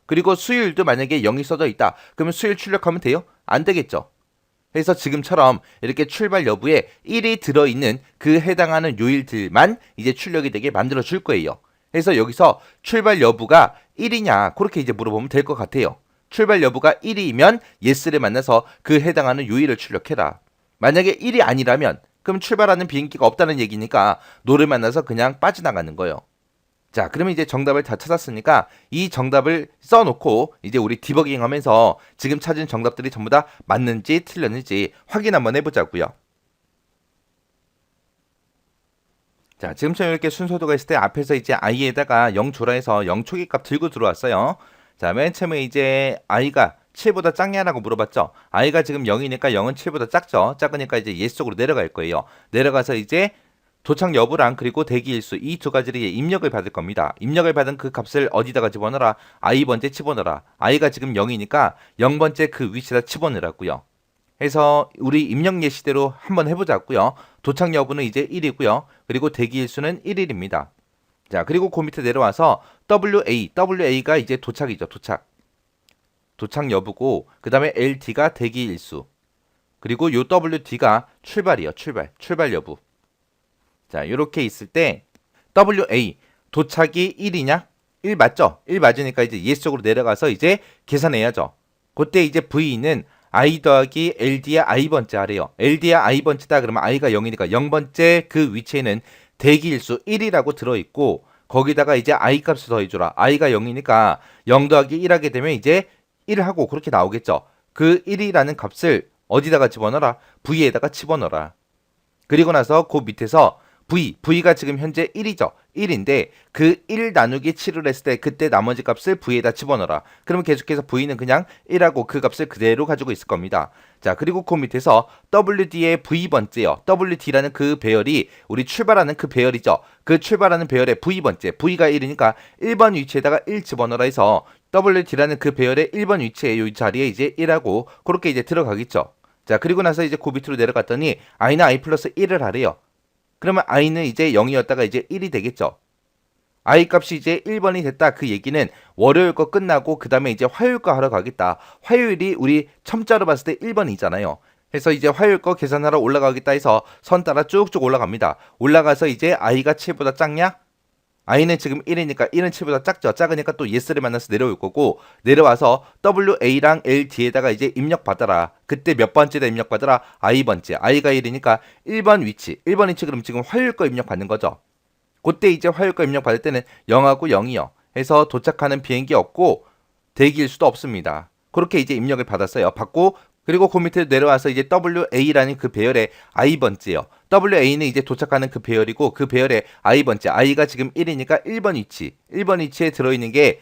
그리고 수요일도 만약에 0이 써져 있다. 그러면 수요일 출력하면 돼요? 안 되겠죠. 그래서 지금처럼 이렇게 출발 여부에 1이 들어있는 그 해당하는 요일들만 이제 출력이 되게 만들어 줄 거예요. 그래서 여기서 출발 여부가 1이냐 그렇게 이제 물어보면 될 것 같아요. 출발 여부가 1이면 yes를 만나서 그 해당하는 요일을 출력해라. 만약에 1이 아니라면 그럼 출발하는 비행기가 없다는 얘기니까 no를 만나서 그냥 빠져나가는 거예요. 자, 그러면 이제 정답을 다 찾았으니까 이 정답을 써놓고 이제 우리 디버깅 하면서 지금 찾은 정답들이 전부 다 맞는지 틀렸는지 확인 한번 해보자고요. 자, 지금처럼 이렇게 순서도가 있을 때 앞에서 이제 i에다가 0 줘라 해서 0 초기값 들고 들어왔어요. 자, 맨 처음에 이제 i가 7보다 작냐라고 물어봤죠. i가 지금 0이니까 0은 7보다 작죠. 작으니까 이제 yes 쪽으로 내려갈 거예요. 내려가서 이제 도착 여부랑 그리고 대기일수 이 두 가지를 입력을 받을 겁니다. 입력을 받은 그 값을 어디다가 집어넣어라? i번째 집어넣어라. i가 지금 0이니까 0번째 그 위치에다 집어넣으라고요. 해서 우리 입력 예시대로 한번 해보자고요. 도착 여부는 이제 1이고요. 그리고 대기일수는 1일입니다. 자, 그리고 그 밑에 내려와서 WA가 이제 도착이죠. 도착 여부고 그 다음에 LT가 대기일수 그리고 요 WD가 출발이요. 출발 여부. 자, 요렇게 있을 때 WA 도착이 1이냐? 1 맞죠? 1 맞으니까 이제 yes 쪽으로 내려가서 이제 계산해야죠. 그때 이제 V는 I 더하기 LD의 I번째 하래요. LD의 I번째다 그러면 I가 0이니까 0번째 그 위치에는 대기일수 1이라고 들어있고 거기다가 이제 I 값을 더해줘라. I가 0이니까 0 더하기 1 하게 되면 이제 1하고 그렇게 나오겠죠. 그 1이라는 값을 어디다가 집어넣어라? V에다가 집어넣어라. 그리고 나서 그 밑에서 V가 지금 현재 1이죠. 1인데 그 1 나누기 7을 했을 때 그때 나머지 값을 V에다 집어넣어라. 그러면 계속해서 V는 그냥 1하고 그 값을 그대로 가지고 있을 겁니다. 자, 그리고 그 밑에서 WD의 V번째요. WD라는 그 배열이 우리 출발하는 그 배열이죠. 그 출발하는 배열의 V번째. V가 1이니까 1번 위치에다가 1 집어넣어라 해서 WD라는 그 배열의 1번 위치에 이 자리에 이제 1하고 그렇게 이제 들어가겠죠. 자, 그리고 나서 이제 그 밑으로 내려갔더니 i는 i 플러스 1을 하래요. 그러면 i는 이제 0이었다가 이제 1이 되겠죠. i 값이 이제 1번이 됐다. 그 얘기는 월요일 거 끝나고 그 다음에 이제 화요일 거 하러 가겠다. 화요일이 우리 첨자로 봤을 때 1번이잖아요. 그래서 이제 화요일 거 계산하러 올라가겠다 해서 선 따라 쭉쭉 올라갑니다. 올라가서 이제 i가 7보다 작냐? i는 지금 1이니까 1은 7보다 작죠. 작으니까 또 yes를 만나서 내려올 거고 내려와서 wa랑 LD에다가 이제 입력 받아라. 그때 몇 번째다 입력 받아라? i번째. i가 1이니까 1번 위치. 1번 위치 그럼 지금 화요일 거 입력 받는 거죠. 그때 이제 화요일 거 입력 받을 때는 0하고 0이요. 해서 도착하는 비행기 없고 대기일 수도 없습니다. 그렇게 이제 입력을 받았어요. 받고 그리고 그 밑에 내려와서 이제 WA라는 그 배열의 i번째요. WA는 이제 도착하는 그 배열이고 그 배열의 i번째. i가 지금 1이니까 1번 위치. 1번 위치에 들어있는 게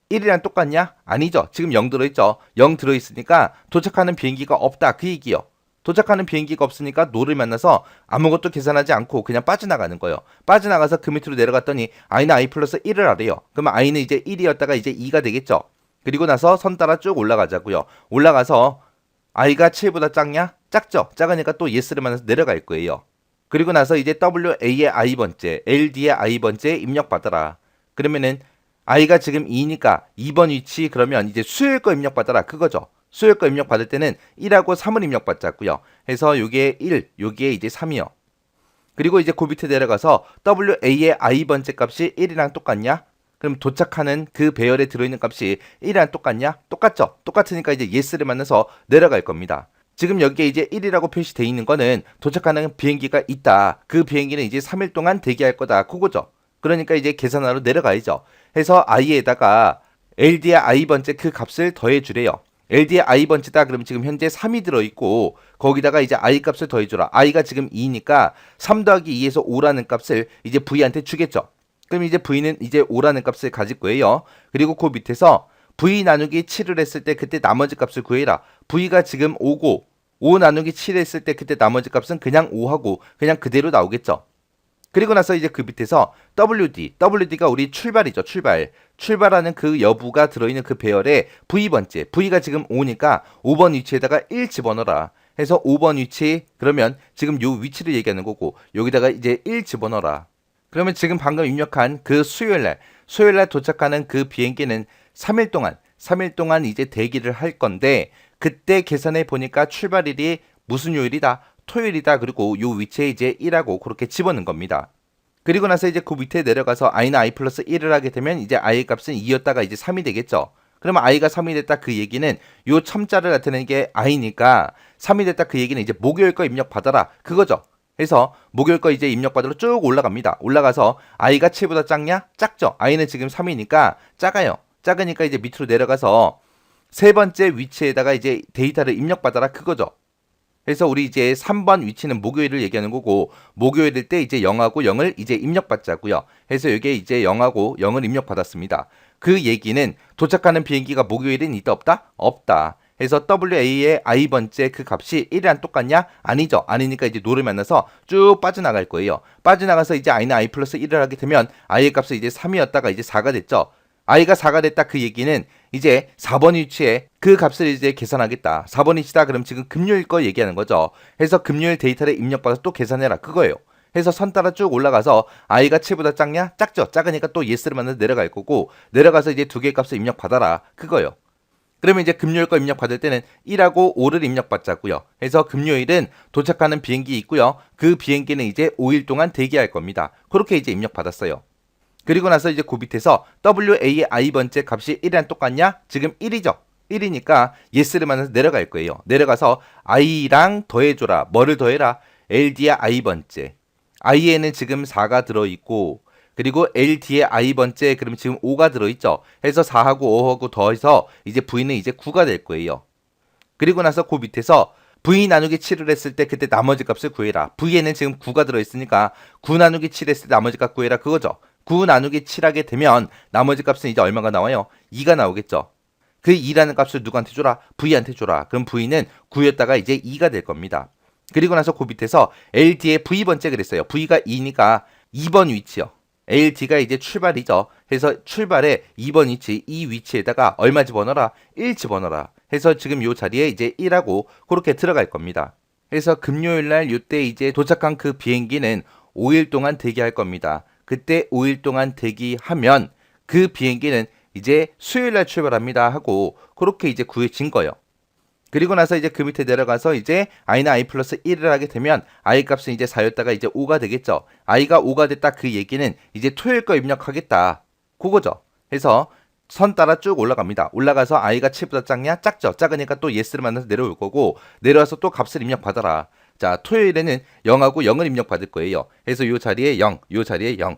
1이랑 똑같냐? 아니죠. 지금 0 들어있죠. 0 들어있으니까 도착하는 비행기가 없다. 그 얘기요. 도착하는 비행기가 없으니까 노를 만나서 아무것도 계산하지 않고 그냥 빠져나가는 거예요. 빠져나가서 그 밑으로 내려갔더니 i는 i 플러스 1을 하래요. 그러면 i는 이제 1이었다가 이제 2가 되겠죠. 그리고 나서 선 따라 쭉 올라가자고요. 올라가서 i가 7보다 작냐? 작죠. 작으니까 또 yes를 만나서 내려갈 거예요. 그리고 나서 이제 WA의 i번째, LD의 i번째 입력 받아라. 그러면은 i가 지금 2니까 2번 위치 그러면 이제 수요일 거 입력 받아라. 그거죠. 수요일 거 입력 받을 때는 1하고 3을 입력 받자고요. 해서 요게 1, 요게 이제 3이요. 그리고 이제 그 밑에 내려가서 WA의 i번째 값이 1이랑 똑같냐? 그럼 도착하는 그 배열에 들어있는 값이 1이랑 똑같냐? 똑같죠? 똑같으니까 이제 yes를 만나서 내려갈 겁니다. 지금 여기에 이제 1이라고 표시되어 있는 거는 도착하는 비행기가 있다. 그 비행기는 이제 3일 동안 대기할 거다. 그거죠. 그러니까 이제 계산하러 내려가야죠. 해서 i에다가 LD의 i번째 그 값을 더해주래요. LD의 i번째다 그러면 지금 현재 3이 들어있고 거기다가 이제 i 값을 더해주라. i가 지금 2니까 3 더하기 2에서 5라는 값을 이제 v한테 주겠죠. 그럼 이제 v는 이제 5라는 값을 가질 거예요. 그리고 그 밑에서 v 나누기 7을 했을 때 그때 나머지 값을 구해라. v가 지금 5고 5 나누기 7 했을 때 그때 나머지 값은 그냥 5하고 그냥 그대로 나오겠죠. 그리고 나서 이제 그 밑에서 WD가 우리 출발이죠. 출발하는 그 여부가 들어있는 그 배열에 V번째. V가 지금 5니까 5번 위치에다가 1 집어넣어라. 해서 5번 위치 그러면 지금 요 위치를 얘기하는 거고 여기다가 이제 1 집어넣어라. 그러면 지금 방금 입력한 그 수요일날 도착하는 그 비행기는 3일 동안 이제 대기를 할 건데 그때 계산해 보니까 출발일이 무슨 요일이다? 토요일이다. 그리고 요 위치에 이제 1하고 그렇게 집어넣은 겁니다. 그리고 나서 이제 그 밑에 내려가서 i는 i 플러스 1을 하게 되면 이제 i 값은 2였다가 이제 3이 되겠죠. 그러면 i가 3이 됐다 그 얘기는 요 첨자를 나타내는 게 i니까 3이 됐다 그 얘기는 이제 목요일 거 입력 받아라. 그거죠. 그래서 목요일 거 이제 입력 받으러 쭉 올라갑니다. 올라가서 i가 7보다 작냐? 작죠. i는 지금 3이니까 작아요. 작으니까 이제 밑으로 내려가서 세 번째 위치에다가 이제 데이터를 입력 받아라. 그거죠. 그래서 우리 이제 3번 위치는 목요일을 얘기하는 거고 목요일일 때 이제 0하고 0을 이제 입력받자고요. 그래서 여기에 이제 0하고 0을 입력받았습니다. 그 얘기는 도착하는 비행기가 목요일은 있다 없다? 없다. 해서 WA의 i번째 그 값이 1이랑 똑같냐? 아니죠. 아니니까 이제 노를 만나서 쭉 빠져나갈 거예요. 빠져나가서 이제 i는 i 플러스 1을 하게 되면 i의 값은 이제 3이었다가 이제 4가 됐죠. i가 4가 됐다 그 얘기는 이제 4번 위치에 그 값을 이제 계산하겠다. 4번 위치다 그럼 지금 금요일 거 얘기하는 거죠. 해서 금요일 데이터를 입력받아서 또 계산해라 그거예요. 해서 선 따라 쭉 올라가서 i가 7보다 작냐? 작죠. 작으니까 또 yes를 만나서 내려갈 거고 내려가서 이제 두 개의 값을 입력받아라 그거예요. 그러면 이제 금요일 거 입력받을 때는 1하고 5를 입력받자고요. 해서 금요일은 도착하는 비행기 있고요. 그 비행기는 이제 5일 동안 대기할 겁니다. 그렇게 이제 입력받았어요. 그리고 나서 이제 그 밑에서 WA의 i번째 값이 1이랑 똑같냐? 지금 1이죠. 1이니까 yes를 만나서 내려갈 거예요. 내려가서 i랑 더해줘라. 뭐를 더해라? LD의 i번째. i에는 지금 4가 들어있고 그리고 LD의 i번째 그럼 지금 5가 들어있죠. 해서 4하고 5하고 더해서 이제 V는 이제 9가 될 거예요. 그리고 나서 그 밑에서 V 나누기 7을 했을 때 그때 나머지 값을 구해라. V에는 지금 9가 들어있으니까 9 나누기 7 했을 때 나머지 값 구해라 그거죠. 9 나누기 7 하게 되면 나머지 값은 이제 얼마가 나와요? 2가 나오겠죠. 그 2라는 값을 누구한테 줘라? V한테 줘라. 그럼 V는 9였다가 이제 2가 될 겁니다. 그리고 나서 그 밑에서 LD의 V번째 그랬어요. V가 2니까 2번 위치요. LD가 이제 출발이죠. 해서 출발에 2번 위치, 이 위치에다가 얼마 집어넣어라? 1 집어넣어라. 해서 지금 요 자리에 이제 1하고 그렇게 들어갈 겁니다. 해서 금요일 날 요때 이제 도착한 그 비행기는 5일 동안 대기할 겁니다. 그때 5일 동안 대기하면 그 비행기는 이제 수요일 날 출발합니다 하고 그렇게 이제 구해진 거예요. 그리고 나서 이제 그 밑에 내려가서 이제 i는 i 플러스 1을 하게 되면 i 값은 이제 4였다가 이제 5가 되겠죠. i가 5가 됐다 그 얘기는 이제 토요일 거 입력하겠다. 그거죠. 해서 선 따라 쭉 올라갑니다. 올라가서 i가 7보다 작냐? 작죠. 작으니까 또 yes를 만나서 내려올 거고 내려와서 또 값을 입력받아라. 자, 토요일에는 0하고 0을 입력받을 거예요. 해서 요 자리에 0, 요 자리에 0.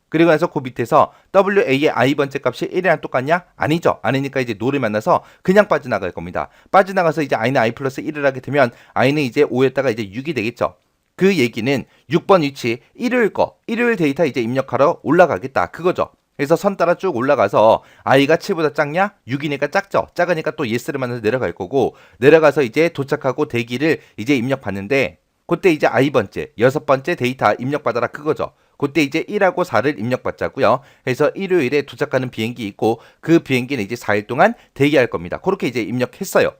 그리고 나서 그 밑에서 WA의 i번째 값이 1이랑 똑같냐? 아니죠. 아니니까 이제 노를 만나서 그냥 빠져나갈 겁니다. 빠져나가서 이제 i는 i 플러스 1을 하게 되면 i는 이제 5였다가 이제 6이 되겠죠. 그 얘기는 6번 위치 일요일 데이터 이제 입력하러 올라가겠다. 그거죠. 그래서 선 따라 쭉 올라가서 i가 7보다 작냐? 6이니까 작죠. 작으니까 또 yes를 만나서 내려갈 거고 내려가서 이제 도착하고 대기를 이제 입력받는데 그때 이제 i번째, 6번째 데이터 입력받아라 그거죠. 그때 이제 1하고 4를 입력받자고요. 해서 일요일에 도착하는 비행기 있고 그 비행기는 이제 4일 동안 대기할 겁니다. 그렇게 이제 입력했어요.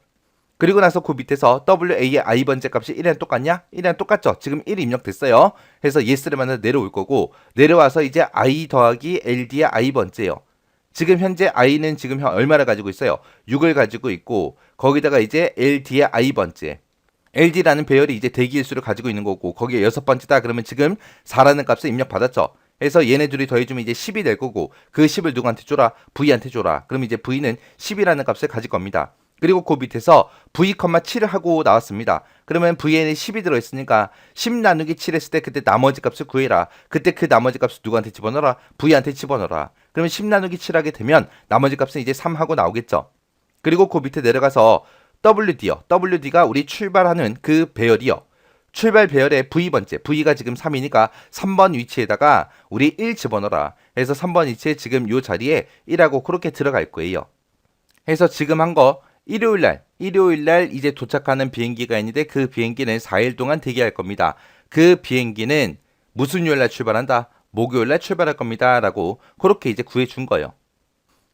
그리고 나서 그 밑에서 WA의 i번째 값이 1이랑 똑같냐? 1이랑 똑같죠. 지금 1이 입력됐어요. 해서 yes를 만나서 내려올 거고 내려와서 이제 i 더하기 LD의 i번째요. 지금 현재 i는 지금 얼마를 가지고 있어요? 6을 가지고 있고 거기다가 이제 LD의 i번째 LD라는 배열이 이제 대기일수를 가지고 있는 거고 거기에 6번째다 그러면 지금 4라는 값을 입력받았죠. 해서 얘네 둘이 더해주면 이제 10이 될 거고 그 10을 누구한테 줘라? V한테 줘라. 그럼 이제 V는 10이라는 값을 가질 겁니다. 그리고 그 밑에서 V, 7을 하고 나왔습니다. 그러면 V에는 10이 들어있으니까 10 나누기 7 했을 때 그때 나머지 값을 구해라. 그때 그 나머지 값을 누구한테 집어넣어라? V한테 집어넣어라. 그러면 10 나누기 7 하게 되면 나머지 값은 이제 3 하고 나오겠죠. 그리고 그 밑에 내려가서 WD요. WD가 우리 출발하는 그 배열이요. 출발 배열의 V번째. V가 지금 3이니까 3번 위치에다가 우리 1 집어넣어라. 해서 3번 위치에 지금 요 자리에 1하고 그렇게 들어갈 거예요. 해서 지금 한 거 일요일날 이제 도착하는 비행기가 있는데 그 비행기는 4일 동안 대기할 겁니다. 그 비행기는 무슨 요일날 출발한다? 목요일날 출발할 겁니다. 라고 그렇게 이제 구해준 거예요.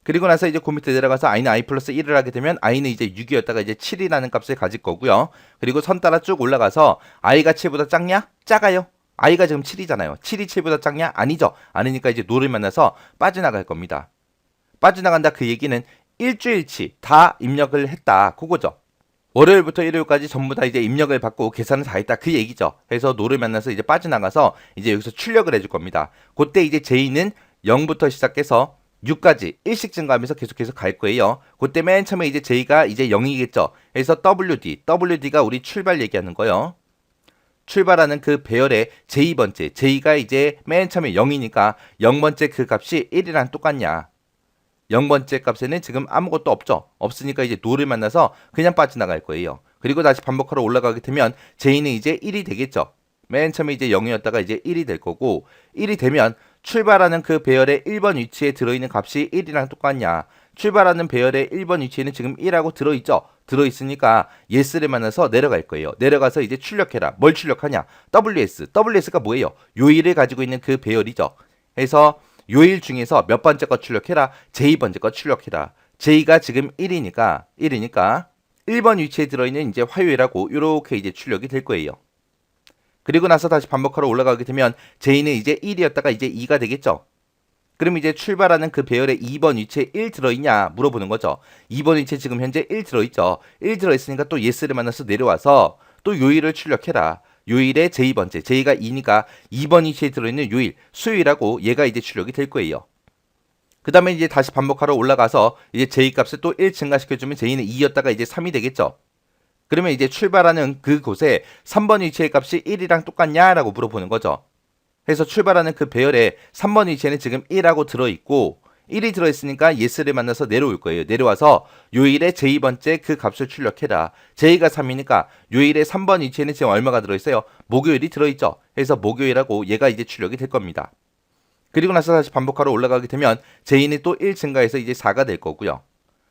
그리고 나서 이제 그 밑에 내려가서 i는 i 플러스 1을 하게 되면 i는 이제 6이었다가 이제 7이라는 값을 가질 거고요. 그리고 선 따라 쭉 올라가서 i가 7보다 작냐? 작아요. i가 지금 7이잖아요. 7이 7보다 작냐? 아니죠. 아니니까 이제 노를 만나서 빠져나갈 겁니다. 빠져나간다 그 얘기는 일주일치 다 입력을 했다. 그거죠. 월요일부터 일요일까지 전부 다 이제 입력을 받고 계산을 다 했다. 그 얘기죠. 해서 노를 만나서 이제 빠져나가서 이제 여기서 출력을 해줄 겁니다. 그때 이제 J는 0부터 시작해서 6까지 일씩 증가하면서 계속해서 갈 거예요. 그때 맨 처음에 이제 J가 이제 0이겠죠. 그래서 WD가 우리 출발 얘기하는 거예요. 출발하는 그 배열의 J번째, J가 이제 맨 처음에 0이니까 0번째 그 값이 1이랑 똑같냐. 0번째 값에는 지금 아무것도 없죠. 없으니까 이제 노를 만나서 그냥 빠져나갈 거예요. 그리고 다시 반복하러 올라가게 되면 J는 이제 1이 되겠죠. 맨 처음에 이제 0이었다가 이제 1이 될 거고 1이 되면 출발하는 그 배열의 1번 위치에 들어있는 값이 1이랑 똑같냐. 출발하는 배열의 1번 위치에는 지금 1하고 들어있죠. 들어있으니까 yes를 만나서 내려갈 거예요. 내려가서 이제 출력해라. 뭘 출력하냐? WS가 뭐예요? 요일을 가지고 있는 그 배열이죠. 그래서 요일 중에서 몇 번째 거 출력해라? J번째 거 출력해라. J가 지금 1이니까 1번 위치에 들어있는 이제 화요일하고 이렇게 이제 출력이 될 거예요. 그리고 나서 다시 반복하러 올라가게 되면 J는 이제 1이었다가 이제 2가 되겠죠. 그럼 이제 출발하는 그 배열에 2번 위치에 1 들어있냐 물어보는 거죠. 2번 위치에 지금 현재 1 들어있죠. 1 들어있으니까 또 yes를 만나서 내려와서 또 요일을 출력해라. 요일의 J번째, J가 2니까 2번 위치에 들어있는 요일, 수요일하고 얘가 이제 출력이 될 거예요. 그 다음에 이제 다시 반복하러 올라가서 이제 J 값을 또 1 증가시켜주면 J는 2였다가 이제 3이 되겠죠. 그러면 이제 출발하는 그곳에 3번 위치의 값이 1이랑 똑같냐라고 물어보는 거죠. 그래서 출발하는 그 배열에 3번 위치에는 지금 1하고 들어있고 1이 들어있으니까 yes를 만나서 내려올 거예요. 내려와서 요일의 J번째 그 값을 출력해라. J가 3이니까 요일의 3번 위치에는 지금 얼마가 들어있어요? 목요일이 들어있죠. 그래서 목요일하고 얘가 이제 출력이 될 겁니다. 그리고 나서 다시 반복하러 올라가게 되면 J는 또 1 증가해서 이제 4가 될 거고요.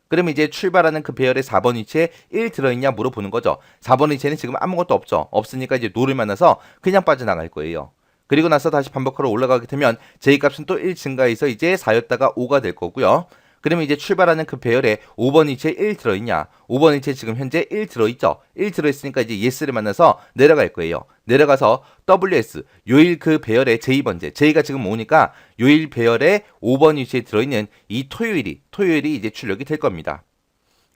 그러면 이제 출발하는 그 배열의 4번 위치에 1 들어있냐 물어보는 거죠. 4번 위치에는 지금 아무것도 없죠. 없으니까 이제 노를 만나서 그냥 빠져나갈 거예요. 그리고 나서 다시 반복하러 올라가게 되면 J값은 또 1 증가해서 이제 4였다가 5가 될 거고요. 그러면 이제 출발하는 그 배열에 5번 위치에 1 들어있냐? 5번 위치에 지금 현재 1 들어있죠? 1 들어있으니까 이제 yes를 만나서 내려갈 거예요. 내려가서 WS, 요일 그 배열의 J번째, J가 지금 5니까 요일 배열의 5번 위치에 들어있는 이 토요일이 이제 출력이 될 겁니다.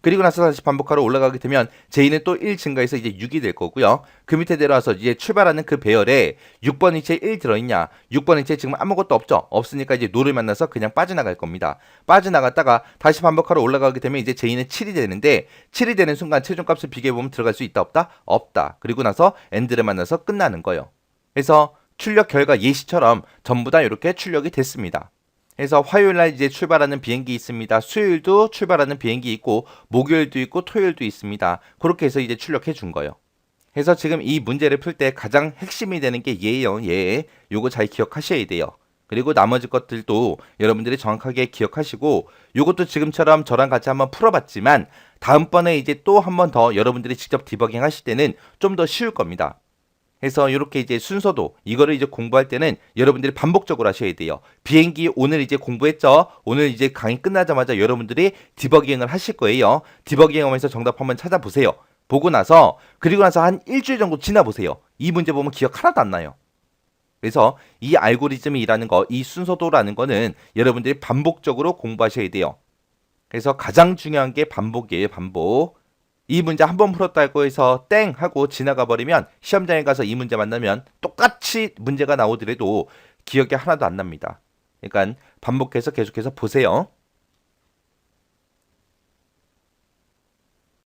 그리고 나서 다시 반복하러 올라가게 되면 J는 또 1 증가해서 이제 6이 될 거고요. 그 밑에 내려와서 이제 출발하는 그 배열에 6번 위치에 1 들어있냐? 6번 위치에 지금 아무것도 없죠? 없으니까 이제 노를 만나서 그냥 빠져나갈 겁니다. 빠져나갔다가 다시 반복하러 올라가게 되면 이제 J는 7이 되는데 7이 되는 순간 최종값을 비교해보면 들어갈 수 있다 없다? 없다. 그리고 나서 end를 만나서 끝나는 거예요. 그래서 출력 결과 예시처럼 전부 다 이렇게 출력이 됐습니다. 그래서 화요일날 이제 출발하는 비행기 있습니다. 수요일도 출발하는 비행기 있고 목요일도 있고 토요일도 있습니다. 그렇게 해서 이제 출력해 준 거예요. 그래서 지금 이 문제를 풀 때 가장 핵심이 되는 게 얘예요. 얘. 요거 잘 기억하셔야 돼요. 그리고 나머지 것들도 여러분들이 정확하게 기억하시고 요것도 지금처럼 저랑 같이 한번 풀어봤지만 다음번에 이제 또 한 번 더 여러분들이 직접 디버깅 하실 때는 좀 더 쉬울 겁니다. 그래서 이렇게 이제 순서도 이거를 이제 공부할 때는 여러분들이 반복적으로 하셔야 돼요. 비행기 오늘 이제 공부했죠? 오늘 이제 강의 끝나자마자 여러분들이 디버깅을 하실 거예요. 디버깅 하면서 정답 한번 찾아보세요. 보고 나서 그리고 나서 한 일주일 정도 지나보세요. 이 문제 보면 기억 하나도 안 나요. 그래서 이 알고리즘이라는 거, 이 순서도라는 거는 여러분들이 반복적으로 공부하셔야 돼요. 그래서 가장 중요한 게 반복이에요. 반복. 이 문제 한 번 풀었다고 해서 땡 하고 지나가 버리면 시험장에 가서 이 문제 만나면 똑같이 문제가 나오더라도 기억이 하나도 안 납니다. 그러니까 반복해서 계속해서 보세요.